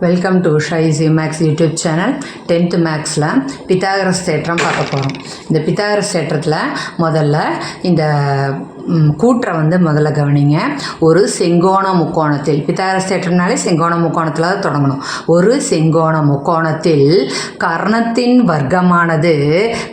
Welcome to Usha easy maths YouTube channel. 10th மேக்ஸில் Pythagoras தேற்றம் பார்க்க போகிறோம். இந்த பித்தாகரஸ் தேற்றத்தில் முதல்ல இந்த கூற்றை முதல்ல கவனிங்க. ஒரு செங்கோண முக்கோணத்தில், பித்தாகரஸ் தேற்றம்னாலே செங்கோண முக்கோணத்தில் தான் தொடங்கணும். ஒரு செங்கோண முக்கோணத்தில் கர்ணத்தின் வர்க்கமானது,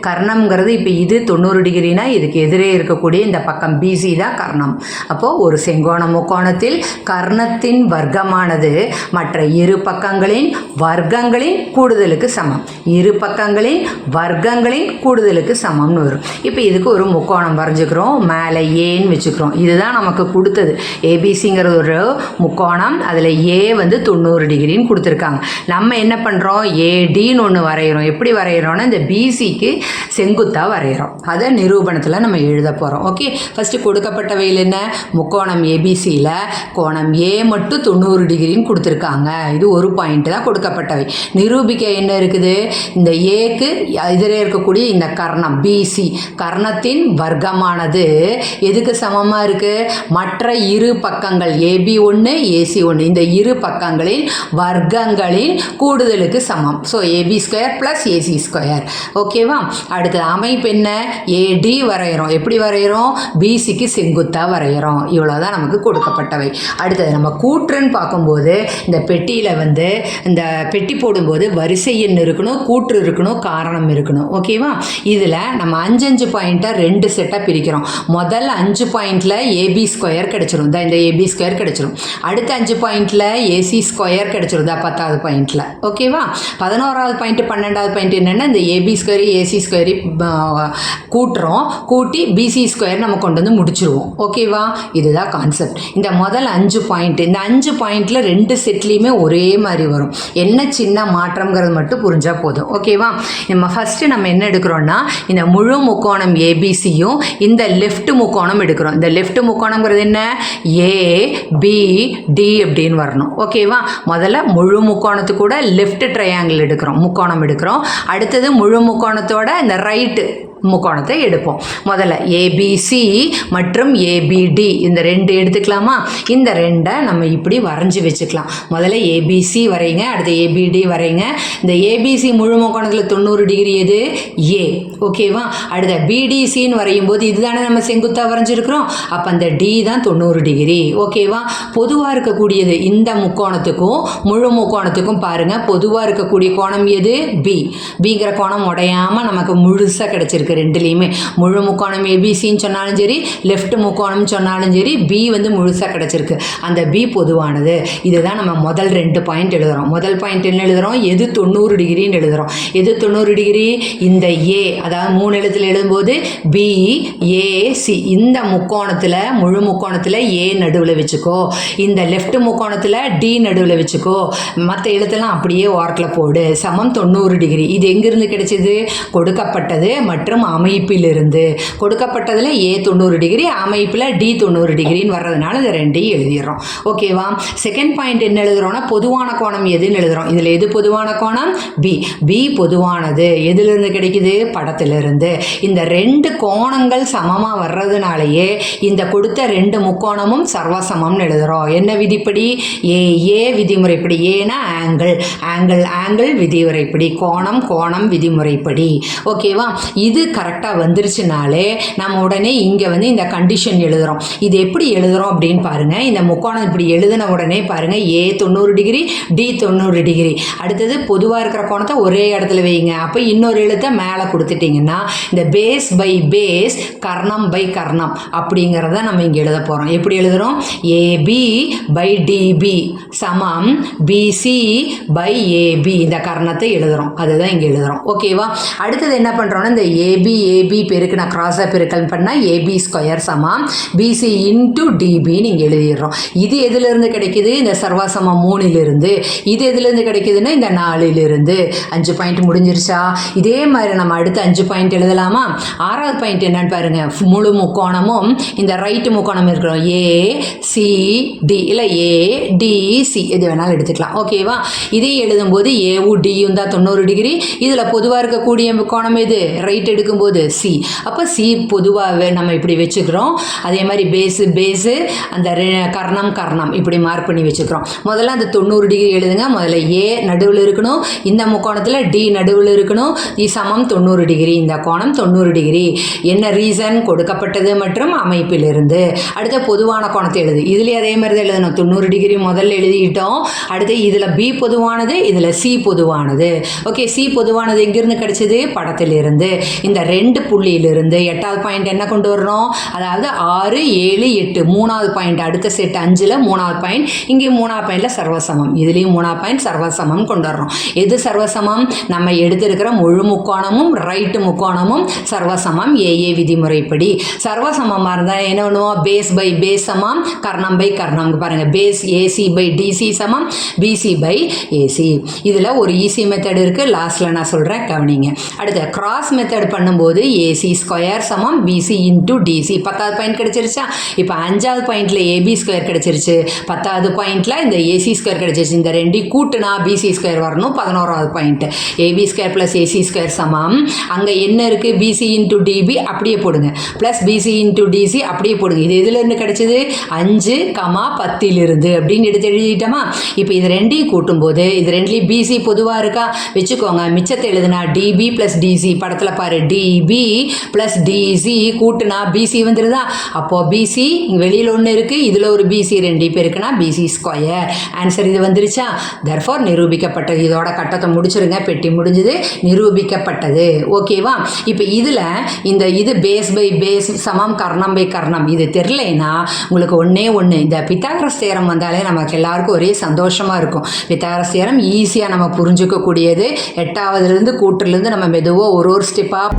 கர்ணம்ங்கிறது இப்போ இது 90 டிகிரினா இதுக்கு எதிரே இருக்கக்கூடிய இந்த பக்கம் பிசி தான் கர்ணம். அப்போது ஒரு செங்கோண முக்கோணத்தில் கர்ணத்தின் வர்க்கமானது மற்ற இரு பக்கங்களின் வர்க்கங்களின் கூடுதலுக்கு சமம். இரு பக்கங்களின் வர்க்கங்களின் கூடுதலுக்கு சமம்னு வரும். இப்போ இதுக்கு ஒரு முக்கோணம் வரைஞ்சிக்கிறோம். மேலே ஏன்னு வச்சுக்கிறோம். இதுதான் நமக்கு கொடுத்தது. ஏபிசிங்கிறது ஒரு முக்கோணம். அதில் ஏ 90 டிகிரின்னு கொடுத்துருக்காங்க. நம்ம என்ன பண்ணுறோம், ஏடின்னு ஒன்று வரைகிறோம். எப்படி வரைகிறோன்னா இந்த பிசிக்கு செங்குத்தாக வரைகிறோம். அதை நிரூபணத்தில் நம்ம எழுத போகிறோம். ஓகே, ஃபஸ்ட்டு கொடுக்கப்பட்டவையில் என்ன, முக்கோணம் ஏபிசியில் கோணம் ஏ மட்டும் 90 டிகிரின்னு கொடுத்துருக்காங்க. இது ஒரு பாயிண்ட் தான் கொடுக்கப்பட்டவை. நிரூபிக்க என்ன இருக்குது, இந்த ஏக்கு எதிரே இருக்கக்கூடிய இந்த கர்ணம் பிசி, கர்ணத்தின் வர்க்கமானது எதுக்கு சமமாக இருக்குது, மற்ற இரு பக்கங்கள் ஏபி ஒன்று ஏசி ஒன்று, இந்த இரு பக்கங்களின் வர்க்கங்களின் கூடுதலுக்கு சமம். So AB square plus AC square. ஓகேவா. அடுத்தது அமைப்பு என்ன, ஏடி வரைகிறோம். எப்படி வரைகிறோம், பிசிக்கு செங்குத்தாக வரைகிறோம். இவ்வளோதான் நமக்கு கொடுக்கப்பட்டவை. அடுத்தது நம்ம கூற்றுன்னு பார்க்கும்போது இந்த பெட்டியில் இந்த பெட்டி போடும்போது வரிசை எண் இருக்கணும், கூற்று இருக்கணும், காரணம் இருக்கணும். ஓகேவா. இதில் நம்ம 5 பாயிண்ட்டை 2 செட்டாக பிரிக்கிறோம். முதல் 5 பாயிண்டில் ஏபி ஸ்கொயர் கிடச்சிரும். இந்த ஏபி ஸ்கொயர் கிடச்சிரும். அடுத்த 5 பாயிண்டில் ஏசி ஸ்கொயர் கிடச்சிரும். 10வது பாயிண்டில். ஓகேவா. 11வது பாயிண்ட்டு 12வது பாயிண்ட் என்னென்னா இந்த ஏபி ஸ்கொயர் ஏசி ஸ்கொயர் கூட்டுறோம். கூட்டி பிசி ஸ்கொயர் நம்ம கொண்டு முடிச்சிருவோம். ஓகேவா. இதுதான் கான்செப்ட். இந்த முதல் 5 பாயிண்ட், இந்த 5 பாயிண்டில் 2 செட்லேயுமே ஒரே மாதிரி வரும். என்ன சின்ன மாற்றம்ங்கிறது மட்டும் புரிஞ்சால் போதும். ஓகேவா. ஃபஸ்ட்டு நம்ம என்ன எடுக்கிறோன்னா, இந்த முழு முக்கோணம் ஏபிசியும் இந்த லெஃப்ட் முக்கோணம் எடுக்கிறோம். இந்த லெஃப்ட் முக்கோணம்ங்கிறது என்ன, ஏ பி டி அப்படின்னு வரணும். ஓகேவா. முதல்ல முழு முக்கோணத்து கூட லெஃப்ட் ட்ரையாங்கிள் எடுக்கிறோம், முக்கோணம் எடுக்கிறோம். அடுத்தது முழு முக்கோணத்தோட இந்த ரைட்டு முக்கோணத்தை எடுப்போம். முதல்ல ஏபிசி மற்றும் ஏபிடி இந்த 2 எடுத்துக்கலாமா. இந்த 2 நம்ம இப்படி வரைஞ்சி வச்சுக்கலாம். முதல்ல ஏபிசி வரைங்க, அடுத்து ஏபிடி வரைங்க. இந்த ஏபிசி முழு முக்கோணத்தில் 90 டிகிரி எது, ஏ. ஓகேவா. அடுத்த பிடிசின்னு வரையும் போது இதுதானே நம்ம செங்குத்தாக வரைஞ்சிருக்கிறோம். அப்போ அந்த டி தான் 90 டிகிரி. ஓகேவா. பொதுவாக இருக்கக்கூடியது இந்த முக்கோணத்துக்கும் முழு முக்கோணத்துக்கும் பாருங்கள், பொதுவாக இருக்கக்கூடிய கோணம் எது, பி. பிங்கிற கோணம் உடையாமல் நமக்கு முழுசாக கிடச்சிருக்கு. ரெண்டுலேயுமே முழு முக்கோணம் ஏபிசின்னு சொன்னாலும் சரி, லெஃப்ட் முக்கோணம் சொன்னாலும் சரி, பி முழுசாக கிடச்சிருக்கு. அந்த பி பொதுவானது. இதுதான் நம்ம முதல் 2 பாயிண்ட் எழுதுகிறோம். முதல் பாயிண்ட் என்ன எழுதுகிறோம், எது 90 டிகிரின்னு எழுதுகிறோம். எது 90 டிகிரி, இந்த ஏ, அதாவது 3 எழுத்தில் எழுதும்போது பி ஏசி. இந்த முக்கோணத்தில் முழு முக்கோணத்தில் ஏ நடுவில் வச்சுக்கோ, இந்த லெஃப்ட் முக்கோணத்தில் டி நடுவில் வச்சுக்கோ, மற்ற எழுத்தெல்லாம் அப்படியே ஓரத்தில் போடு. சமம் 90 டிகிரி. இது எங்கிருந்து கிடைச்சிது, கொடுக்கப்பட்டது மற்றும் அமைப்பிலிருந்து. கொடுக்கப்பட்டதில் ஏ 90 டிகிரி, அமைப்பில் டி 90 டிகிரின்னு வர்றதுனால இந்த 2 எழுதிடுறோம். ஓகேவா. செகண்ட் பாயிண்ட் என்ன எழுதுகிறோன்னா, பொதுவான கோணம் எதுன்னு எழுதுகிறோம். இதில் எது பொதுவான கோணம், பி. பி பொதுவானது. எதிலிருந்து கிடைக்குது, படத்திலிருந்து. இந்த 2 கோணங்கள் சமமாக வர்றதுனாலேயே இந்த கொடுத்த 2 முக்கோணமும் சர்வசமம்னு எழுதுகிறோம். என்ன விதிப்படி, ஏ விதிமுறைப்படி. ஏன்னா ஆங்கிள், ஆங்கிள் ஆங்கிள் விதிமுறைப்படி, கோணம் கோணம் விதிமுறைப்படி. ஓகேவா. இது கரெக்டாக வந்துருச்சுனாலே நம்ம உடனே இங்கே இந்த கண்டிஷன் எழுதுகிறோம். இது எப்படி எழுதுகிறோம் அப்படின்னு பாருங்கள். இந்த முக்கோணம் இப்படி எழுதின உடனே பாருங்கள், ஏ 90 டிகிரி டி 90 டிகிரி. அடுத்தது பொதுவாக இருக்கிற கோணத்தை ஒரே இடத்துல வைங்க. அப்போ இன்னொரு எழுத்தை மேலே கொடுத்துட்டிங்கன்னா இந்த பேஸ் பை பேஸ், கர்ணம் பை கர்ணம் அப்படிங்கிறத நம்ம இங்கே எழுத போகிறோம். எப்படி எழுதுகிறோம், ஏபி பை டிபி சமம் பிசி பை ஏபி. இந்த கர்ணத்தை எழுதுகிறோம். அதுதான் இங்கே எழுதுகிறோம். ஓகேவா. அடுத்தது என்ன பண்ணுறோன்னா, இந்த ஏபி பெருக்கு நான் கிராஸாக பெருக்கல் பண்ணால் ஏபி ஸ்கொயர் சமம் பிசி இன்ட்டு டிபின்னு இங்கே எழுதிடுறோம். இது எதுலேருந்து கிடைக்கிது, இந்த சர்வாசமம் 3லிருந்து. இது எதுலேருந்து கிடைக்கிதுன்னா இந்த 4லிருந்து. 5 பாயிண்ட் முடிஞ்சிருச்சா. இதே மாதிரி நம்ம அடுத்து 5 பாயிண்ட் எழுதலாமா. 6வது பாயிண்ட் என்னன்னு பாருங்கள், முழு முக்கோணமும் இந்த ரைட்டு முக்கோணம் இருக்கிறோம், ஏ சி டி, இல்லை ஏ டி சி எது வேணாலும் எடுத்துக்கலாம். ஓகேவா. இதையும் எழுதும்போது ஏவும் டியும் தான் 90 டிகிரி. இதில் பொதுவாக இருக்கக்கூடிய கோணம் எது, ரைட் எடுக்கும்போது சி. அப்போ சி பொதுவாகவே நம்ம இப்படி வச்சுக்கிறோம். அதே மாதிரி பேஸு அந்த கர்ணம் இப்படி மார்க் பண்ணி வச்சுக்கிறோம். முதல்ல அந்த 90 டிகிரி எழுதுங்க. முதல்ல ஏ நடுவில் இருக்கணும், இந்த முக்கோணத்தில் டி நடுவில் இருக்கணும். சமம் 90 டிகிரி, இந்த கோணம் 90 டிகிரி. என்ன ரீசன்? கொடுக்கப்பட்டது மற்றும் அமைப்பிலிருந்து. அடுத்த பொதுவான கோணத்தை எழுது. இதுலேயே அதே மாதிரி தான் எழுதணும். 90 டிகிரி முதல்ல எழுதிக்கிட்டோம். அடுத்து இதில் பி பொதுவானது, இதில் சி பொதுவானது. ஓகே, சி பொதுவானது எங்கிருந்து கிடைச்சது? படத்திலிருந்து. இந்த 2 புள்ளியிலிருந்து 8வது பாயிண்ட் என்ன கொண்டு வரணும்? அதாவது 6, 7, 8 3வது பாயிண்ட். அடுத்த செட் 5ல் 3வது பாயிண்ட். இங்கே 3வது பாயிண்டில் சர்வசமம். இதுலேயும் 3வது பாயிண்ட் சர்வசமம் கொண்டு வரணும். எது சர்வசமம்? நம்ம எடுத்திருக்கிற முழு முக்கோணமும் ரைட்டு முக்கோணமும் சர்வசமம் ஏஏ விதிமுறைப்படி. சர்வசமமாக இருந்தால் என்ன பண்ணுவோம்? பேஸ் பை பேஸ் சமம் கர்ணம் பை கர்ணம். பாருங்கள், பேஸ் ஏசி பை டிசி சமம் பிசி பை ஏசி. இதில் ஒரு ஈஸி மெத்தட் இருக்குது, லாஸ்ட்டில் நான் சொல்கிறேன், கவனிங்க. அடுத்து கிராஸ் மெத்தட் பண்ணும்போது ஏசி ஸ்கொயர் சமம் பிசி இன்டூ டிசி. 10வது பாயிண்ட் கிடச்சிருச்சா? இப்போ 5வது பாயிண்டில் ஏபி ஸ்கொயர் கிடச்சிருச்சு, 10வது பாயிண்டில் இந்த ஏசி ஸ்கொயர் கிடச்சிருச்சு. இந்த ரெண்டையும் கூட்டுனா பிசி ஸ்கொயர் வரணும். 11வது point AB square plus AC square சமம், அங்கே என்ன இருக்குது? பிசி இன்டூ டிபி அப்படியே போடுங்க, ப்ளஸ் பிசி இன்டூ டிசி அப்படியே போடுங்க. இது எதுலேருந்து கிடச்சிது? 5, 10 அப்படின்னு எடுத்து எழுதிட்டோமா? இப்போ இது ரெண்டையும் கூட்டும்போது இது ரெண்டுலேயும் பிசி பொதுவாக இருக்கா? வச்சுக்கோங்க. மிச்சத்தை எழுதுனா டிபி ப்ளஸ் டிசி. படத்தில் பாரு, டிபி ப்ளஸ் டிசி கூட்டுனா பிசி வந்துடுதா? அப்போது பிசி வெளியில் ஒன்று இருக்குது, இதில் ஒரு பிசி 2 பேருக்குன்னா பிசி ஸ்கொயர். ஆன்சர் இது வந்துருச்சா? தர்ஃபோர் நிரூபிக்கப்பட்டது. இதோட கட்டத்தை முடிச்சிருங்க. பெட்டி முடிஞ்சது, நிரூபிக்கப்பட்டது. ஓகேவா? இப்போ இதில் இது பேஸ் பை பேஸ் சமம் கர்ணம் பை கர்ணம் இது தெரிலைன்னா உங்களுக்கு ஒன்றே ஒன்று, இந்த பித்தாகரஸ் தியரம் வந்தாலே நமக்கு எல்லாருக்கும் ஒரே சந்தோஷமாக இருக்கும். பித்தாகரஸ் தியரம் ஈஸியாக நம்ம புரிஞ்சுக்கக்கூடியது. 8வதுலேருந்து கூட்டுலேருந்து நம்ம மெதுவாக ஒரு ஸ்டெப்பாக